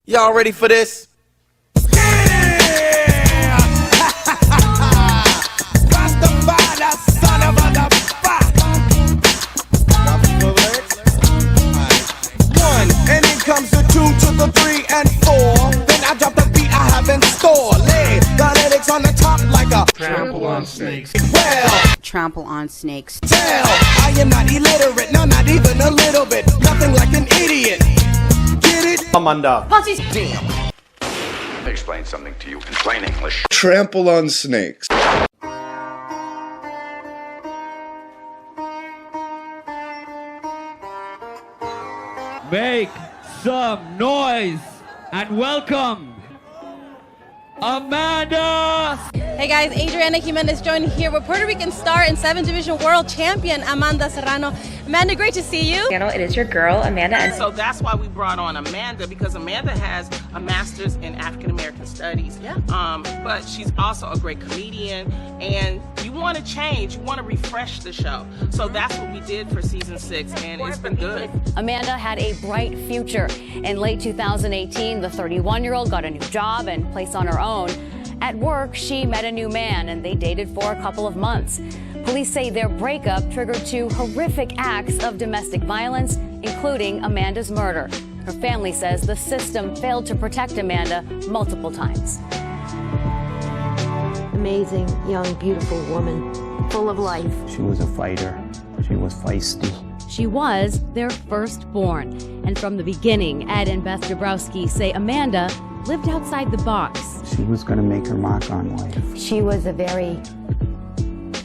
Y'all ready for this? One, and then comes the 2 to the 3 and 4. Then I drop the beat I have in store. Lay phonetics on the top like a trample on snakes. Well, trample on snakes. Tell, I am not illiterate, no, not even a little bit. Nothing like an idiot. Get it? Amanda. Pussies. Damn. Let me explain something to you in plain English. Trample on snakes. Make some noise and welcome Amanda! Hey guys, Adriana Jimenez joined here with Puerto Rican star and 7th Division World Champion Amanda Serrano. Amanda, great to see you. It is your girl, Amanda. And so that's why we brought on Amanda, because Amanda has a master's in African American studies. Yeah. But she's also a great comedian, and you want to change, you want to refresh the show. So that's what we did for season 6, and it's been good. Amanda had a bright future. In late 2018, the 31-year-old got a new job and place on her own. At work, she met a new man, and they dated for a couple of months. Police say their breakup triggered 2 horrific acts of domestic violence, including Amanda's murder. Her family says the system failed to protect Amanda multiple times. Amazing, young, beautiful woman, full of life. She was a fighter. She was feisty. She was their firstborn. And from the beginning, Ed and Beth Dabrowski say Amanda lived outside the box. She was going to make her mark on life. She was a very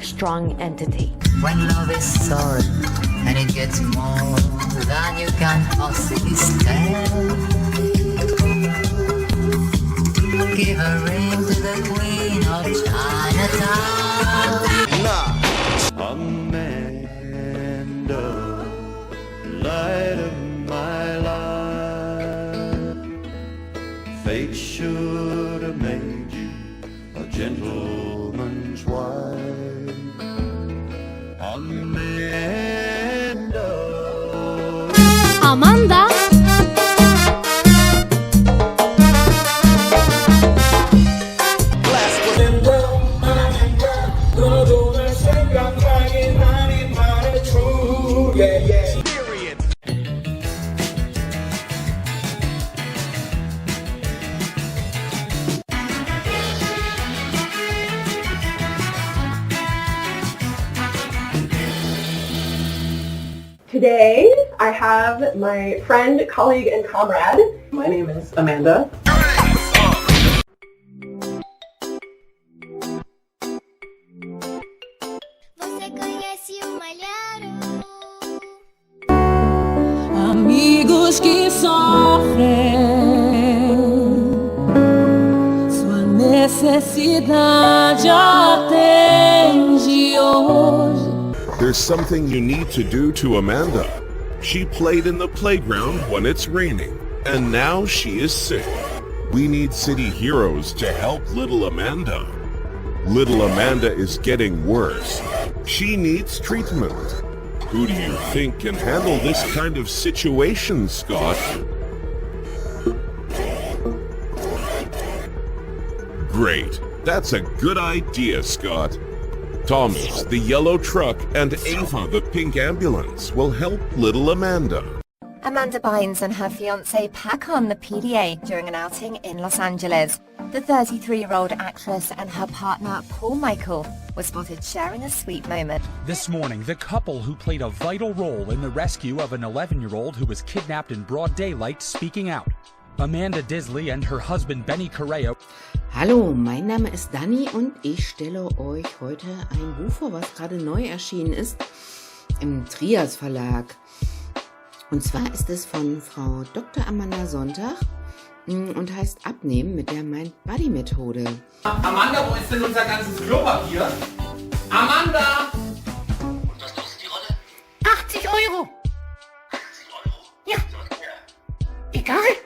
strong entity. When love is solid and it gets more than you can possibly stand, give a ring to the Queen of Chinatown. Amanda, light of my life, fate should have made you a gentleman's wife. Amanda. Today, I have my friend, colleague, and comrade. My name is Amanda. Amigos que sofrem, sua necessidade atende hoje. There's something you need to do to Amanda. She played in the playground when it's raining, and now she is sick. We need city heroes to help little Amanda. Little Amanda is getting worse. She needs treatment. Who do you think can handle this kind of situation, Scott? Great. That's a good idea, Scott. Thomas, the yellow truck, and Ava, the pink ambulance, will help little Amanda. Amanda Bynes and her fiancé pack on the PDA during an outing in Los Angeles. The 33-year-old actress and her partner, Paul Michael, were spotted sharing a sweet moment. This morning, the couple who played a vital role in the rescue of an 11-year-old who was kidnapped in broad daylight speaking out. Amanda Disley and her husband Benny Correa. Hallo, mein Name ist Dani und ich stelle euch heute ein Buch vor, was gerade neu erschienen ist im Trias Verlag. Und zwar ist es von Frau Dr. Amanda Sonntag und heißt Abnehmen mit der Mind-Body-Methode. Amanda, wo ist denn unser ganzes Klopapier? Amanda! Und was kostet die Rolle? 80 Euro. 80 Euro? Ja. Egal.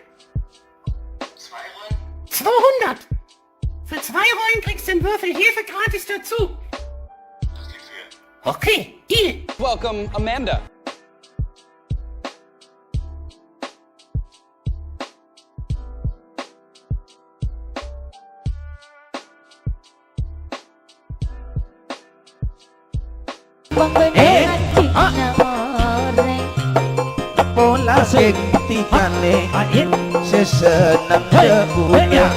2 Rollen? 200. Für 2 Rollen kriegst du den Würfel Hefe gratis dazu. Das kriegst du. Okay, Deal. Welcome, Amanda. Pola sektikane sesenang debula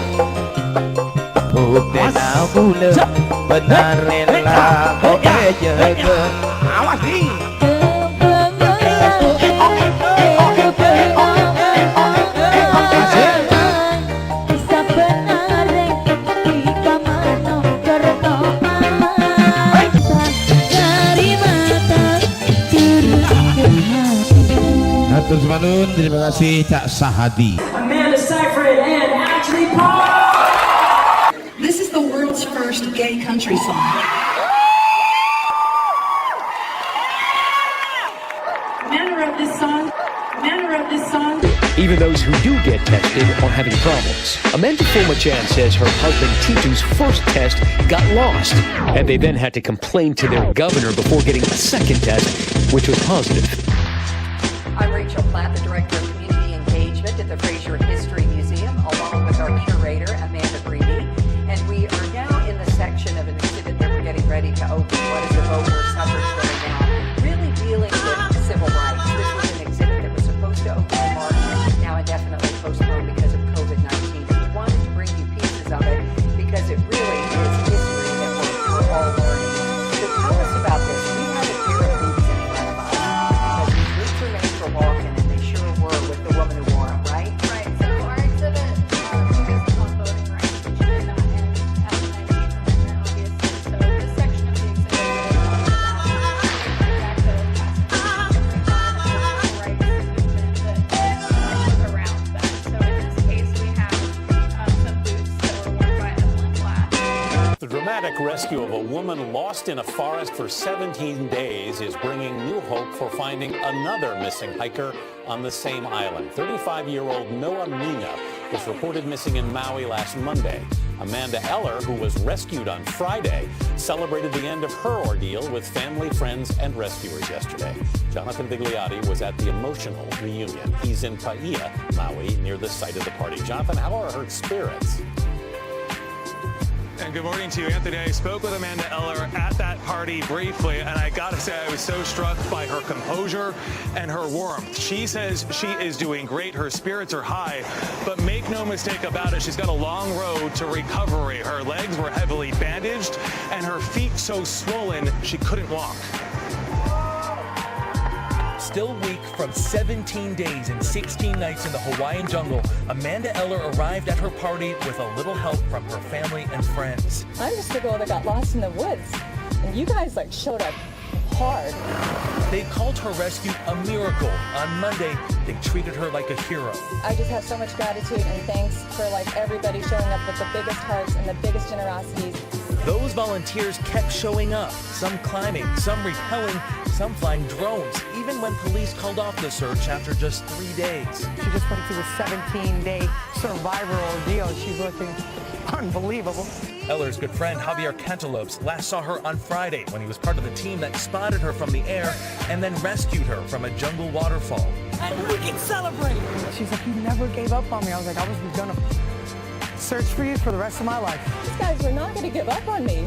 Buktina bula benar rela oke jaga awas nih Hatur semanun, terima kasih Cak Sahadi. Amanda Seyfried and Ashley Parr. This is the world's first gay country song. Amanda wrote this song. Even those who do get tested are having problems. Amanda Fomachan says her husband Titu's first test got lost, and they then had to complain to their governor before getting a second test, which was positive. I'm Rachel Platt, the Director of Community Engagement at the Fraser History Museum, along with our curator, Amanda Breedy. And we are now in the section of an exhibit that we're getting ready to open. What is the vote for suffrage really now? Really dealing with civil rights. This was an exhibit that was supposed to open in March, now indefinitely postponed because of COVID-19. And we wanted to bring you pieces of it because it really is history that we're all learning. So tell us about this. We have a pair of boots in front of us. Because these boots are made for walking, and they sure were with the woman who wore them, right? Right. So our exhibit focuses on voting rights, which did not end after 19th Amendment, obviously. So this section of the exhibit really talks about the fact that around that. So in this case, we have some boots that were worn by Evelyn Black. The dramatic rescue of a woman lost in a forest for 17 days is bringing new hope for finding another missing hiker on the same island. 35-year-old Noah Mina was reported missing in Maui last Monday. Amanda Eller, who was rescued on Friday, celebrated the end of her ordeal with family, friends, and rescuers yesterday. Jonathan Bigliotti was at the emotional reunion. He's in Paia, Maui, near the site of the party. Jonathan, how are her spirits? And good morning to you, Anthony. I spoke with Amanda Eller at that party briefly, and I gotta say I was so struck by her composure and her warmth. She says she is doing great, her spirits are high, but make no mistake about it, she's got a long road to recovery. Her legs were heavily bandaged, and her feet so swollen she couldn't walk. Still weak from 17 days and 16 nights in the Hawaiian jungle, Amanda Eller arrived at her party with a little help from her family and friends. I'm just a girl that got lost in the woods, and you guys showed up hard. They called her rescue a miracle. On Monday, they treated her like a hero. I just have so much gratitude and thanks for everybody showing up with the biggest hearts and the biggest generosities. Those volunteers kept showing up, some climbing, some rappelling, some flying drones, even when police called off the search after just 3 days. She just went through a 17-day survival ordeal. She's looking unbelievable. Eller's good friend Javier Cantalopes last saw her on Friday when he was part of the team that spotted her from the air and then rescued her from a jungle waterfall. And we can celebrate. She's like, you never gave up on me. I was like, I was gonna search for you for the rest of my life. These guys were not gonna give up on me.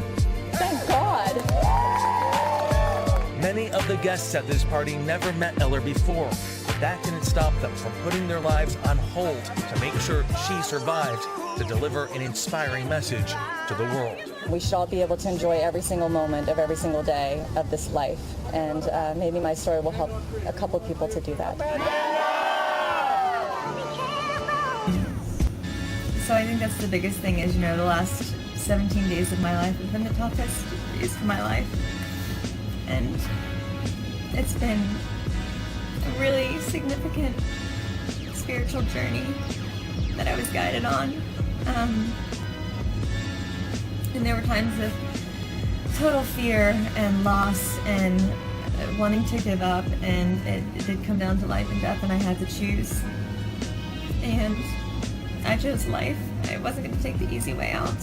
Thank God. Many of the guests at this party never met Eller before, but that didn't stop them from putting their lives on hold to make sure she survived to deliver an inspiring message to the world. We should all be able to enjoy every single moment of every single day of this life, and maybe my story will help a couple people to do that. So I think that's the biggest thing is, the last 17 days of my life have been the toughest days of my life. And it's been a really significant spiritual journey that I was guided on. And there were times of total fear and loss and wanting to give up, and it did come down to life and death, and I had to choose. And I chose life. I wasn't going to take the easy way out,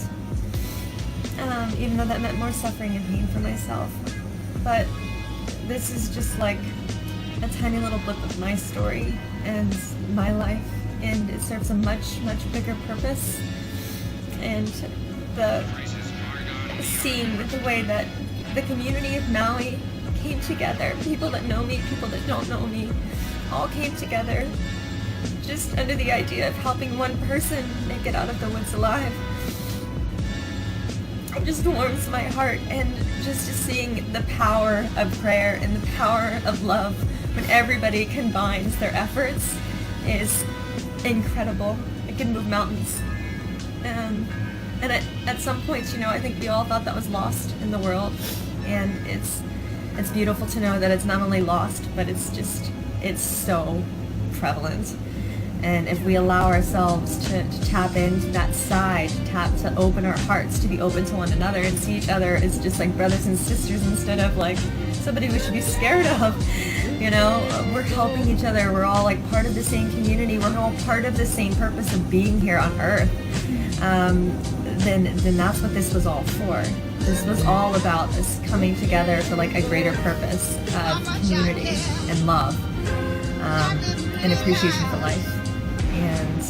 even though that meant more suffering and pain for myself. But this is just like a tiny little blip of my story and my life, and it serves a much, much bigger purpose. And seeing the way that the community of Maui came together. People that know me, people that don't know me, all came together just under the idea of helping one person make it out of the woods alive. It just warms my heart, and just seeing the power of prayer and the power of love when everybody combines their efforts is incredible. It can move mountains. And at some points, you know, I think we all thought that was lost in the world, and it's beautiful to know that it's not only lost, but it's so prevalent. And if we allow ourselves to tap into that side, to open our hearts, to be open to one another and see each other as just like brothers and sisters instead of like somebody we should be scared of, you know, we're helping each other. We're all like part of the same community. We're all part of the same purpose of being here on Earth. Then that's what this was all for. This was all about us coming together for like a greater purpose of community and love and appreciation for life. And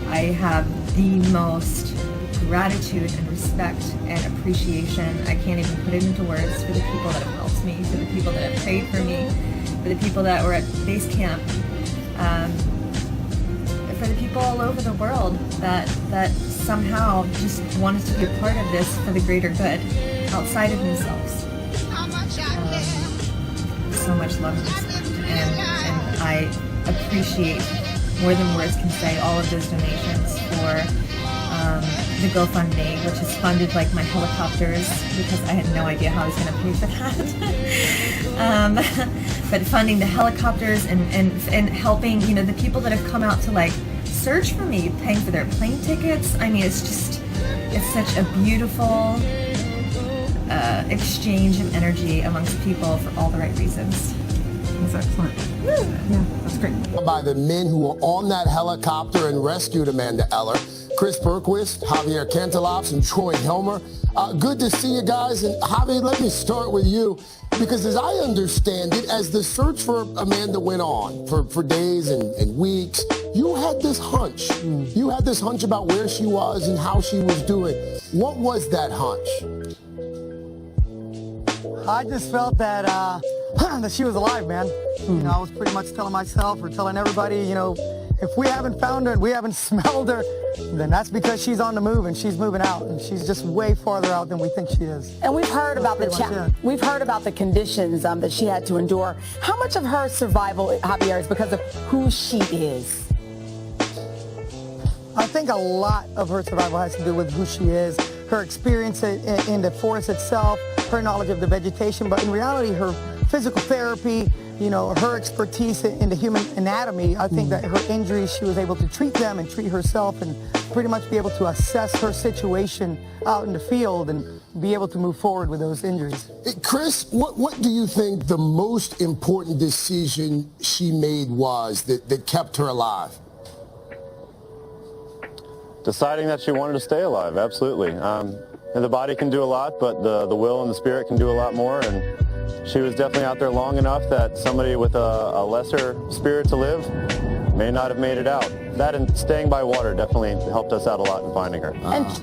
I have the most gratitude and respect and appreciation. I can't even put it into words for the people that have helped me, for the people that have prayed for me, for the people that were at base camp, for the people all over the world that somehow just wanted to be a part of this for the greater good, outside of themselves. So much love and respect, and I appreciate more than words can say all of those donations for the GoFundMe, which is funded like my helicopters, because I had no idea how I was going to pay for that. But funding the helicopters and helping, you know, the people that have come out to like search for me, paying for their plane tickets. I mean, it's such a beautiful exchange of energy amongst people for all the right reasons. That's excellent. Yeah, that's great. By the men who were on that helicopter and rescued Amanda Eller, Chris Berquist, Javier Cantelops, and Troy Helmer. Good to see you guys. And Javier, let me start with you, because as I understand it, as the search for Amanda went on for days and weeks, you had this hunch. You had this hunch about where she was and how she was doing. What was that hunch? I just felt that that she was alive, man. You know, I was pretty much telling myself or telling everybody, you know, if we haven't found her and we haven't smelled her, then that's because she's on the move and she's moving out, and she's just way farther out than we think she is. And we've heard about we've heard about the conditions that she had to endure. How much of her survival, Javier, is because of who she is? I think a lot of her survival has to do with who she is, her experience in the forest itself, her knowledge of the vegetation, but in reality, her physical therapy, you know, her expertise in the human anatomy. I think that her injuries, she was able to treat them and treat herself and pretty much be able to assess her situation out in the field and be able to move forward with those injuries. Chris, what do you think the most important decision she made was that kept her alive? Deciding that she wanted to stay alive, absolutely. And the body can do a lot, but the will and the spirit can do a lot more. And she was definitely out there long enough that somebody with a lesser spirit to live may not have made it out. That and staying by water definitely helped us out a lot in finding her.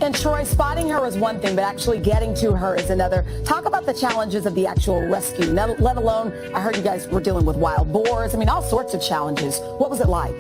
And Troy, spotting her is one thing, but actually getting to her is another. Talk about the challenges of the actual rescue, let alone, I heard you guys were dealing with wild boars. I mean, all sorts of challenges. What was it like?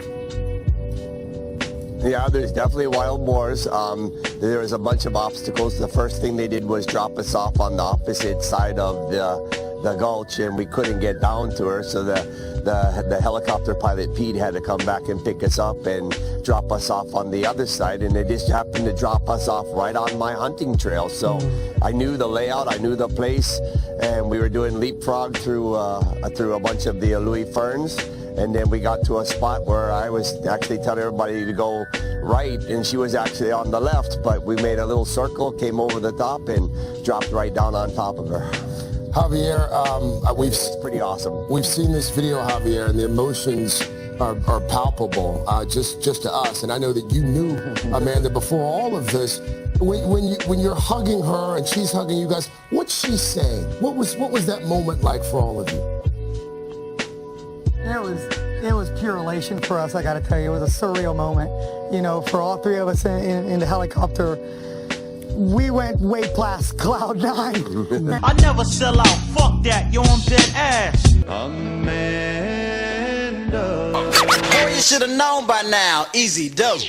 Yeah, there's definitely wild boars. There was a bunch of obstacles. The first thing they did was drop us off on the opposite side of the gulch, and we couldn't get down to her, so the helicopter pilot Pete had to come back and pick us up and drop us off on the other side, and they just happened to drop us off right on my hunting trail. So I knew the layout, I knew the place, and we were doing leapfrog through a bunch of the Louis ferns. And then we got to a spot where I was actually telling everybody to go right, and she was actually on the left, but we made a little circle, came over the top, and dropped right down on top of her. Javier, it's pretty awesome. We've seen this video, Javier, and the emotions are palpable just to us. And I know that you knew Amanda before all of this. When you're hugging her and she's hugging you guys, what's she saying? What was that moment like for all of you? It was pure elation for us, I got to tell you. It was a surreal moment, you know, for all three of us in the helicopter. we went way past cloud 9. I never sell out. Fuck that. You're on dead ass. Amanda. Boy, you should have known by now. Easy dope.